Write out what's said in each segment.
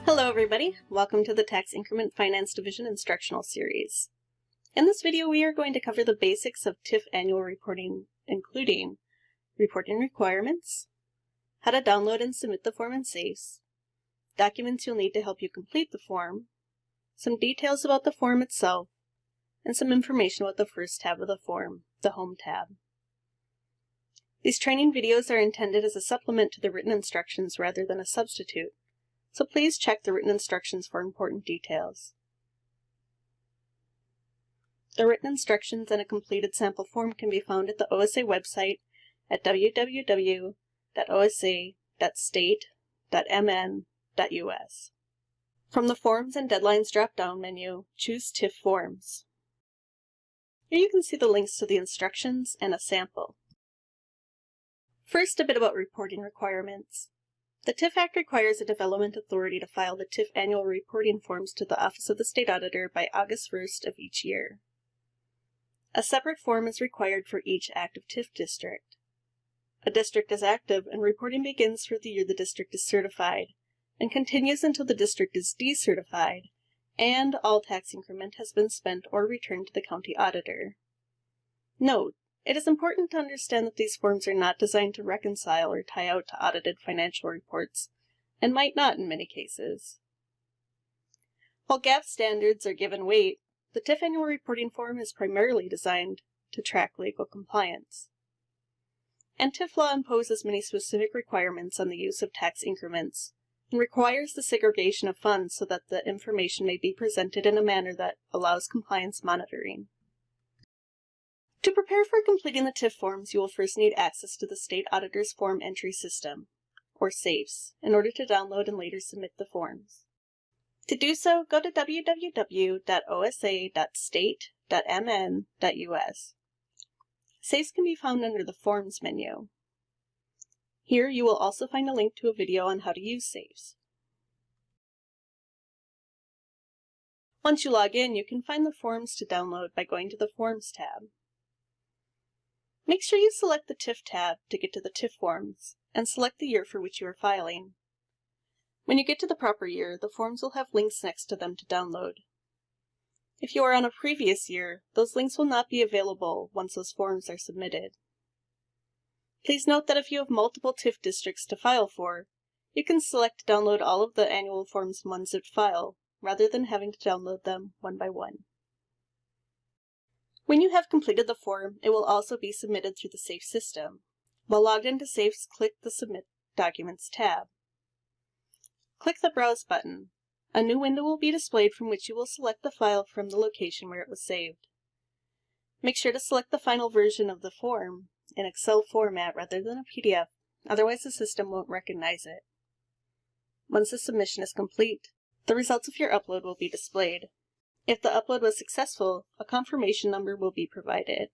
Hello everybody, welcome to the Tax Increment Finance Division instructional series. In this video we are going to cover the basics of TIF annual reporting, including reporting requirements, how to download and submit the form in SAFES, documents you'll need to help you complete the form, some details about the form itself, and some information about the first tab of the form, the Home tab. These training videos are intended as a supplement to the written instructions rather than a substitute, so please check the written instructions for important details. The written instructions and a completed sample form can be found at the OSA website at www.osa.state.mn.us. From the Forms and Deadlines drop-down menu, choose TIF Forms. Here you can see the links to the instructions and a sample. First, a bit about reporting requirements. The TIF Act requires a development authority to file the TIF annual reporting forms to the Office of the State Auditor by August 1st of each year. A separate form is required for each active TIF district. A district is active and reporting begins for the year the district is certified and continues until the district is decertified and all tax increment has been spent or returned to the county auditor. Note: it is important to understand that these forms are not designed to reconcile or tie out to audited financial reports, and might not in many cases. While GAAP standards are given weight, the TIF annual reporting form is primarily designed to track legal compliance. And TIF law imposes many specific requirements on the use of tax increments, and requires the segregation of funds so that the information may be presented in a manner that allows compliance monitoring. To prepare for completing the TIF forms, you will first need access to the State Auditor's Form Entry System, or SAFES, in order to download and later submit the forms. To do so, go to www.osa.state.mn.us. SAFES can be found under the Forms menu. Here you will also find a link to a video on how to use SAFES. Once you log in, you can find the forms to download by going to the Forms tab. Make sure you select the TIF tab to get to the TIF forms, and select the year for which you are filing. When you get to the proper year, the forms will have links next to them to download. If you are on a previous year, those links will not be available once those forms are submitted. Please note that if you have multiple TIF districts to file for, you can select to download all of the annual forms in one zipped file, rather than having to download them one by one. When you have completed the form, it will also be submitted through the SAFES system. While logged into SAFES, click the Submit Documents tab. Click the Browse button. A new window will be displayed from which you will select the file from the location where it was saved. Make sure to select the final version of the form in Excel format rather than a PDF, otherwise the system won't recognize it. Once the submission is complete, the results of your upload will be displayed. If the upload was successful, a confirmation number will be provided.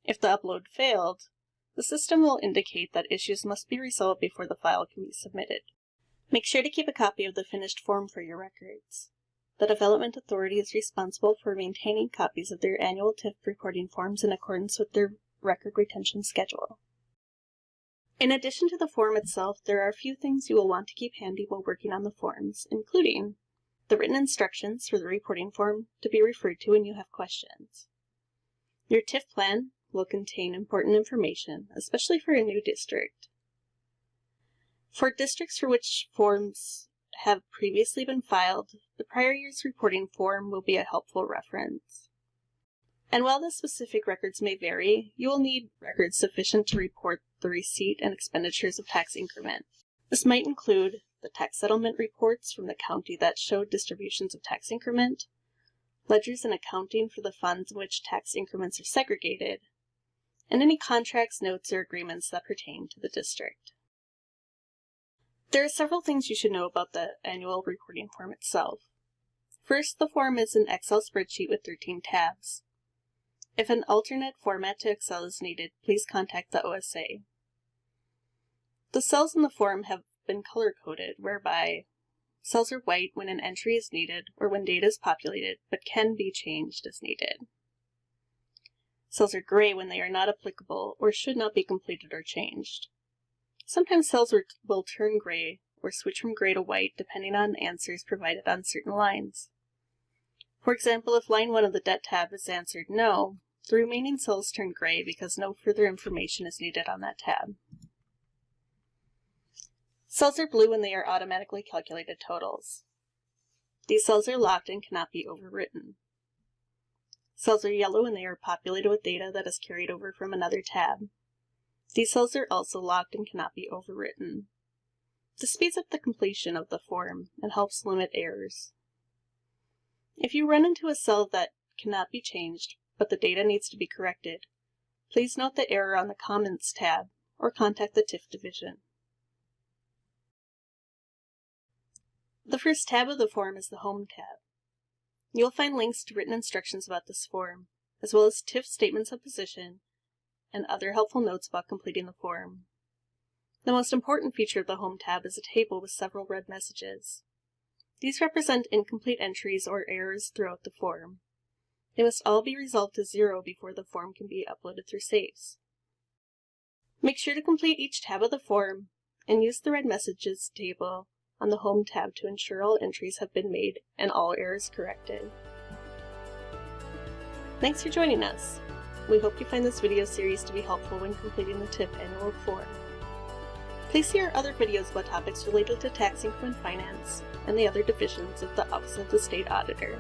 If the upload failed, the system will indicate that issues must be resolved before the file can be submitted. Make sure to keep a copy of the finished form for your records. The Development Authority is responsible for maintaining copies of their annual TIF reporting forms in accordance with their record retention schedule. In addition to the form itself, there are a few things you will want to keep handy while working on the forms, including the written instructions for the reporting form to be referred to when you have questions. Your TIF plan will contain important information, especially for a new district. For districts for which forms have previously been filed, the prior year's reporting form will be a helpful reference. And while the specific records may vary, you will need records sufficient to report the receipt and expenditures of tax increment. This might include the tax settlement reports from the county that show distributions of tax increment, ledgers and accounting for the funds in which tax increments are segregated, and any contracts, notes, or agreements that pertain to the district. There are several things you should know about the annual reporting form itself. First, the form is an Excel spreadsheet with 13 tabs. If an alternate format to Excel is needed, please contact the OSA. The cells in the form have been color-coded, whereby cells are white when an entry is needed or when data is populated, but can be changed as needed. Cells are gray when they are not applicable or should not be completed or changed. Sometimes cells will turn gray or switch from gray to white depending on answers provided on certain lines. For example, if line 1 of the debt tab is answered no, the remaining cells turn gray because no further information is needed on that tab. Cells are blue when they are automatically calculated totals. These cells are locked and cannot be overwritten. Cells are yellow when they are populated with data that is carried over from another tab. These cells are also locked and cannot be overwritten. This speeds up the completion of the form and helps limit errors. If you run into a cell that cannot be changed, but the data needs to be corrected, please note the error on the Comments tab or contact the TIF division. The first tab of the form is the Home tab. You'll find links to written instructions about this form, as well as TIF statements of position and other helpful notes about completing the form. The most important feature of the Home tab is a table with several red messages. These represent incomplete entries or errors throughout the form. They must all be resolved to 0 before the form can be uploaded through Saves. Make sure to complete each tab of the form and use the red messages table on the Home tab to ensure all entries have been made and all errors corrected. Thanks for joining us. We hope you find this video series to be helpful when completing the TIF annual form. Please see our other videos about topics related to tax income and finance and the other divisions of the Office of the State Auditor.